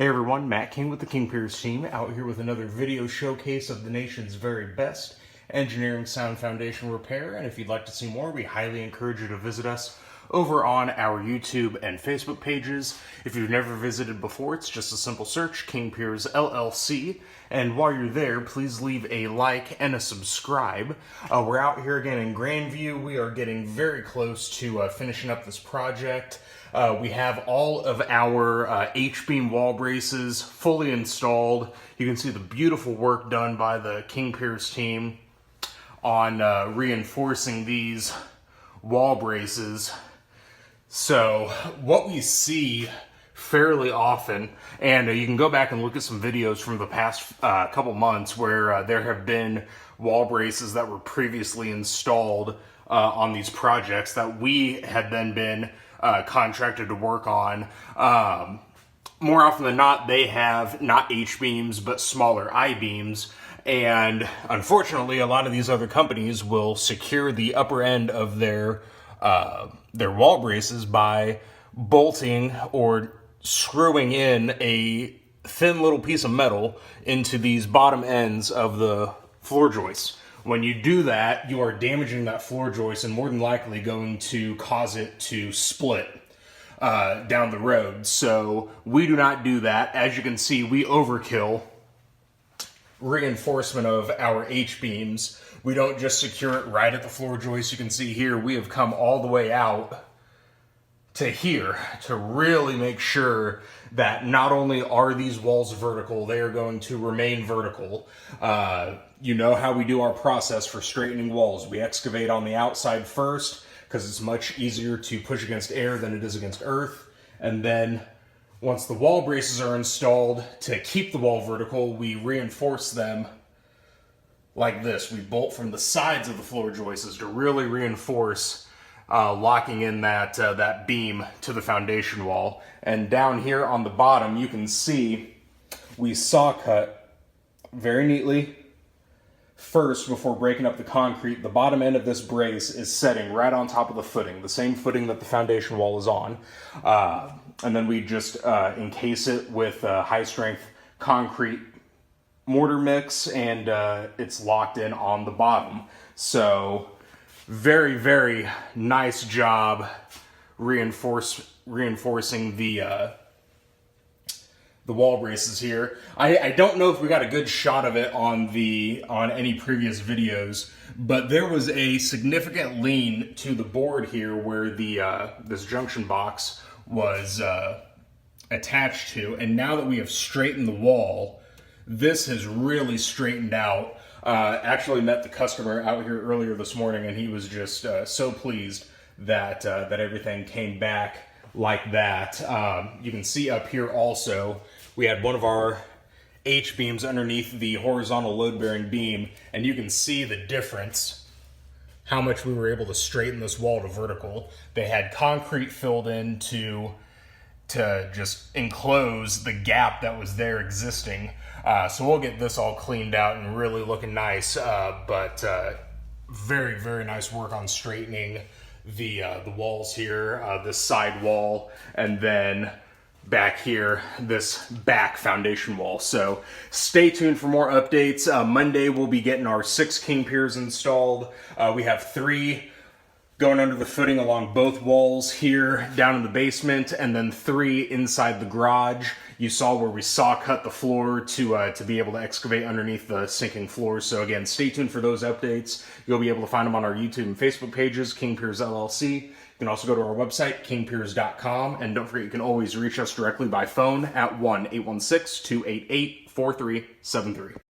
Hey everyone, Matt King with the King Piers team, out here with another video showcase of the nation's very best engineering sound foundation repair. And if you'd like to see more, we highly encourage you to visit us over on our YouTube and Facebook pages. If you've never visited before, it's just a simple search, King Piers LLC. And while you're there, please leave a like and a subscribe. We're out here again in Grandview. We are getting very close to finishing up this project. We have all of our H-beam wall braces fully installed. You can see the beautiful work done by the King Piers team on reinforcing these wall braces. So what we see fairly often, and you can go back and look at some videos from the past couple months where there have been wall braces that were previously installed on these projects that we had then been contracted to work on. More often than not, they have not H-beams, but smaller I-beams. And unfortunately, a lot of these other companies will secure the upper end of their wall braces by bolting or screwing in a thin little piece of metal into these bottom ends of the floor joists. When you do that, you are damaging that floor joist and more than likely going to cause it to split down the road. So we do not do that. As you can see, we overkill reinforcement of our H-beams. We don't just secure it right at the floor joist. You can see here, we have come all the way out to here to really make sure that not only are these walls vertical, they are going to remain vertical. You know how we do our process for straightening walls. We excavate on the outside first because it's much easier to push against air than it is against earth. And then once the wall braces are installed, to keep the wall vertical, we reinforce them like this. We bolt from the sides of the floor joists to really reinforce locking in that beam to the foundation wall. And down here on the bottom, you can see we saw cut very neatly first before breaking up the concrete. The bottom end of this brace is setting right on top of the footing, the same footing that the foundation wall is on. And then we just encase it with high strength concrete mortar mix, and it's locked in on the bottom. So very, very nice job reinforcing the wall braces here. I don't know if we got a good shot of it on any previous videos, but there was a significant lean to the board here where this junction box was attached to, and now that we have straightened the wall, this has really straightened out. Actually met the customer out here earlier this morning, and he was just so pleased that everything came back like that. You can see up here also, we had one of our H-beams underneath the horizontal load-bearing beam, and you can see the difference, how much we were able to straighten this wall to vertical. They had concrete filled in to just enclose the gap that was there existing. So we'll get this all cleaned out and really looking nice, but very, very nice work on straightening the walls here, this side wall, and then back here, this back foundation wall. So stay tuned for more updates. Monday we'll be getting our 6 King Piers installed. We have 3 going under the footing along both walls here down in the basement, and then 3 inside the garage. You saw where we saw cut the floor to be able to excavate underneath the sinking floor. So again, stay tuned for those updates. You'll be able to find them on our YouTube and Facebook pages, King Piers LLC. You can also go to our website, kingpiers.com, and don't forget you can always reach us directly by phone at 1-816-288-4373.